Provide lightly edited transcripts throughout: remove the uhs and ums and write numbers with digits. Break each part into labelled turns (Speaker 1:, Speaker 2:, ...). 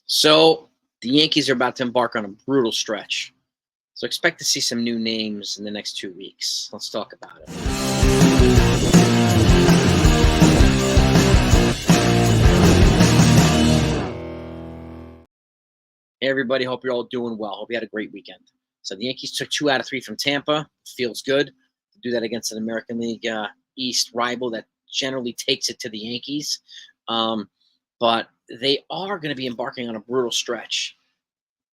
Speaker 1: So the Yankees are about to embark on a brutal stretch. So expect to see some new names in the next 2 weeks. Let's talk about it. Hey everybody, hope you're all doing well. Hope you had a great weekend. So the Yankees took 2 out of 3 from Tampa. Feels good to do that against an American League East rival that generally takes it to the Yankees. But they are going to be embarking on a brutal stretch.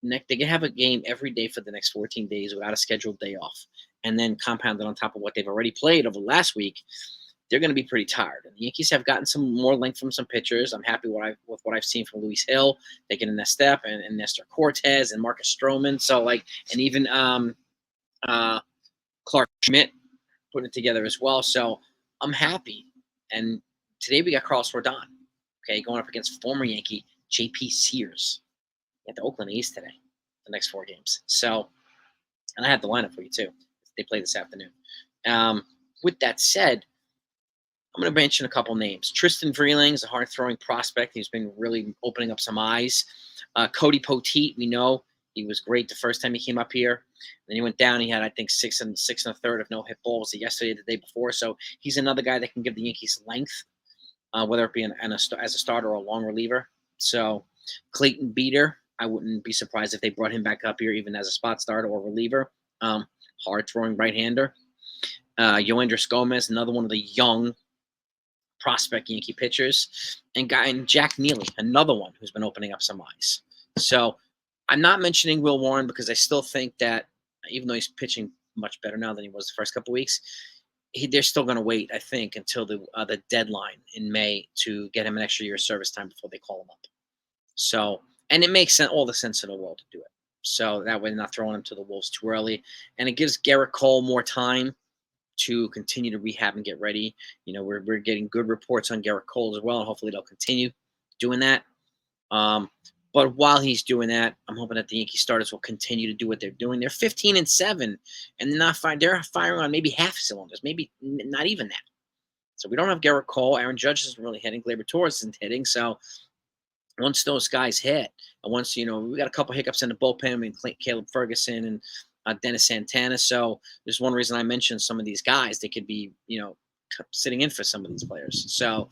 Speaker 1: They can have a game every day for the next 14 days without a scheduled day off, and then compounded on top of what they've already played over the last week. They're going to be pretty tired. And the Yankees have gotten some more length from some pitchers. I'm happy with what I've seen from Luis Hill, taking a next step, and Nestor Cortez and Marcus Stroman. So and even Clark Schmidt putting it together as well. So I'm happy. And today we got Carlos Rodon, going up against former Yankee J.P. Sears at the Oakland A's today, the next 4 games. So, and I have the lineup for you too. They play this afternoon. With that said, I'm going to mention a couple names. Tristan Vreeling is a hard-throwing prospect. He's been really opening up some eyes. Cody Poteet, we know he was great the first time he came up here. Then he went down. He had, I think, 6 1/3 of no-hit balls yesterday or the day before. So he's another guy that can give the Yankees length, whether it be as a starter or a long reliever. So Clayton Beeter, I wouldn't be surprised if they brought him back up here even as a spot starter or reliever. Hard-throwing right-hander. Yoendris Gomez, another one of the young prospect Yankee pitchers, and Jack Neely, another one who's been opening up some eyes. So I'm not mentioning Will Warren because I still think that even though he's pitching much better now than he was the first couple of weeks, they're still going to wait, I think, until the deadline in May to get him an extra year of service time before they call him up. So, and it makes all the sense in the world to do it. So that way they're not throwing him to the Wolves too early. And it gives Garrett Cole more time to continue to rehab and get ready. We're getting good reports on Garrett Cole as well, and hopefully they'll continue doing that. But while he's doing that, I'm hoping that the Yankee starters will continue to do what they're doing. They're 15-7, and they're firing on maybe half cylinders, maybe not even that. So we don't have Garrett Cole. Aaron Judge isn't really hitting. Gleyber Torres isn't hitting. So once those guys hit, and once we got a couple hiccups in the bullpen, and Caleb Ferguson and Dennis Santana. So there's one reason I mentioned some of these guys. They could be, sitting in for some of these players. So,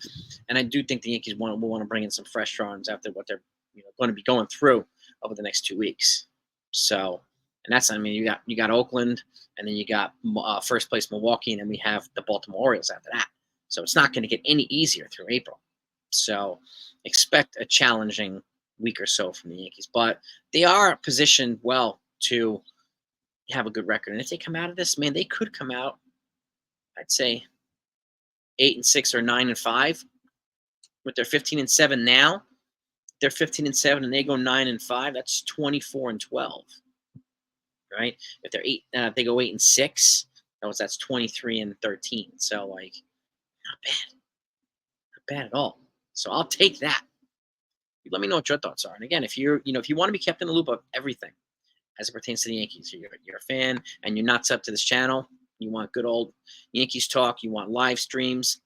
Speaker 1: and I do think the Yankees will want to bring in some fresh arms after what they're, going to be going through over the next 2 weeks. So, and that's, you got Oakland, and then you got first place Milwaukee, and then we have the Baltimore Orioles after that. So it's not going to get any easier through April. So expect a challenging week or so from the Yankees, but they are positioned well to have a good record. And if they come out of this, man, they could come out, I'd say 8-6 or 9-5 with their 15-7 now. They're 15-7 and they go 9-5. That's 24-12, right? If they're if they go 8-6, that's 23-13. So not bad at all. So I'll take that. Let me know what your thoughts are. And again, if you want to be kept in the loop of everything as it pertains to the Yankees, you're a fan and you're not sub to this channel, you want good old Yankees talk, you want live streams,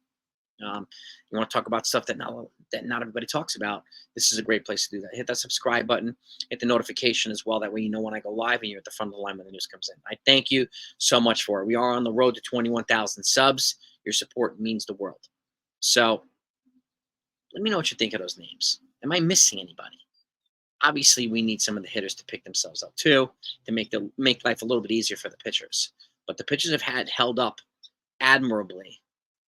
Speaker 1: you want to talk about stuff that not everybody talks about, this is a great place to do that. Hit that subscribe button, hit the notification as well. That way you know when I go live and you're at the front of the line when the news comes in. I thank you so much for it. We are on the road to 21,000 subs. Your support means the world. So let me know what you think of those names. Am I missing anybody? Obviously, we need some of the hitters to pick themselves up too, to make life a little bit easier for the pitchers. But the pitchers have held up admirably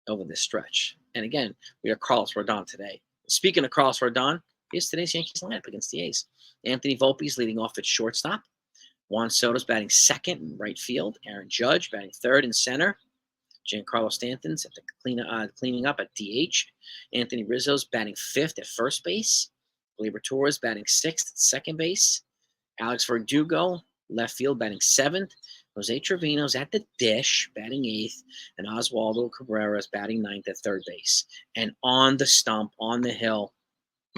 Speaker 1: over this stretch. And again, we are Carlos Rodon today. Speaking of Carlos Rodon, here's today's Yankees lineup against the A's. Anthony Volpe's leading off at shortstop. Juan Soto's batting second in right field. Aaron Judge batting third in center. Giancarlo Stanton's at the cleaning up at DH. Anthony Rizzo's batting fifth at first base. Gleyber Torres batting sixth at second base. Alex Verdugo, left field, batting seventh. Jose Trevino's at the dish, batting eighth. And Oswaldo Cabrera's batting ninth at third base. And on the stump, on the hill,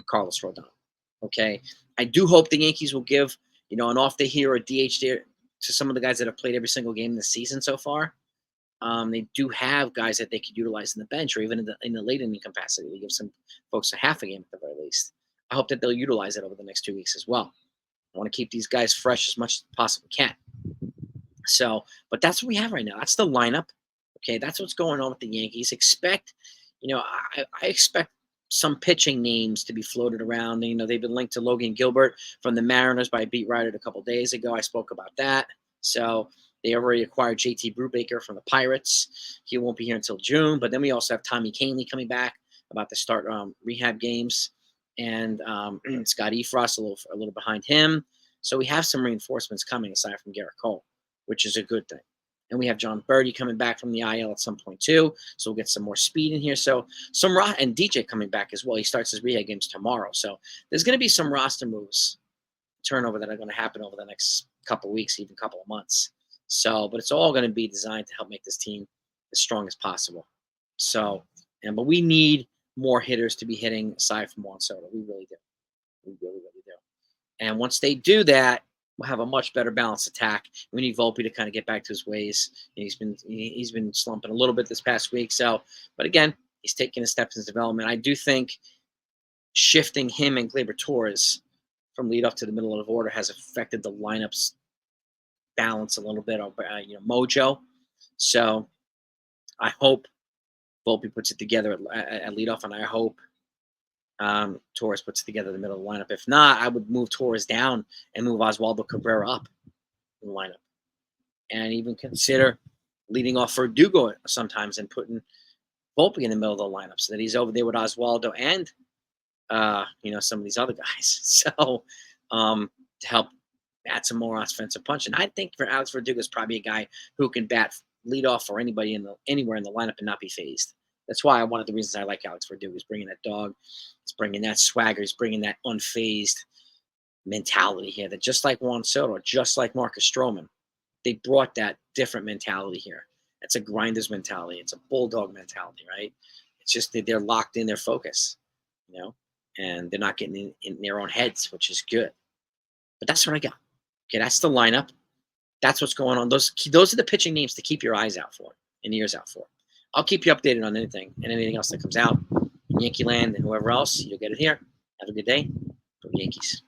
Speaker 1: Carlos Rodon. Okay? I do hope the Yankees will give, an off day here or DH there to some of the guys that have played every single game this season so far. They do have guys that they could utilize in the bench or even in the late inning capacity. They give some folks a half a game at the very least. I hope that they'll utilize it over the next 2 weeks as well. I want to keep these guys fresh as much as possible can. So, but that's what we have right now. That's the lineup. Okay, that's what's going on with the Yankees. I expect some pitching names to be floated around. They've been linked to Logan Gilbert from the Mariners by a beat writer a couple days ago. I spoke about that. So they already acquired JT Brubaker from the Pirates. He won't be here until June. But then we also have Tommy Kahnle coming back, about to start rehab games, and Scott Efros a little behind him. So we have some reinforcements coming aside from Garrett Cole, which is a good thing. And we have John Birdie coming back from the IL at some point too, so we'll get some more speed in here. So and DJ coming back as well. He starts his rehab games tomorrow. So there's going to be some roster moves, turnover that are going to happen over the next couple of weeks, even couple of months. So, but it's all going to be designed to help make this team as strong as possible. So, but we need more hitters to be hitting aside from Juan Soto. We really do. We really, really do. And once they do that, we'll have a much better balanced attack. We need Volpe to kind of get back to his ways. He's been slumping a little bit this past week. So, but again, he's taking his steps in his development. I do think shifting him and Gleyber Torres from leadoff to the middle of the order has affected the lineup's balance a little bit, or mojo. So, I hope Volpe puts it together at leadoff, and I hope Torres puts together the middle of the lineup. If not, I would move Torres down and move Oswaldo Cabrera up in the lineup, and even consider leading off Verdugo sometimes and putting Volpe in the middle of the lineup so that he's over there with Oswaldo and some of these other guys. So to help add some more offensive punch. And I think for Alex Verdugo is probably a guy who can bat lead off for anybody anywhere in the lineup and not be phased. That's why one of the reasons I like Alex Verdugo is bringing that dog. He's bringing that swagger. He's bringing that unfazed mentality here. That just like Juan Soto, just like Marcus Stroman, they brought that different mentality here. It's a grinder's mentality. It's a bulldog mentality, right? It's just that they're locked in their focus, and they're not getting in their own heads, which is good. But that's what I got. Okay, that's the lineup. That's what's going on. Those are the pitching names to keep your eyes out for and ears out for. I'll keep you updated on anything else that comes out in Yankee land and whoever else. You'll get it here. Have a good day. Go Yankees.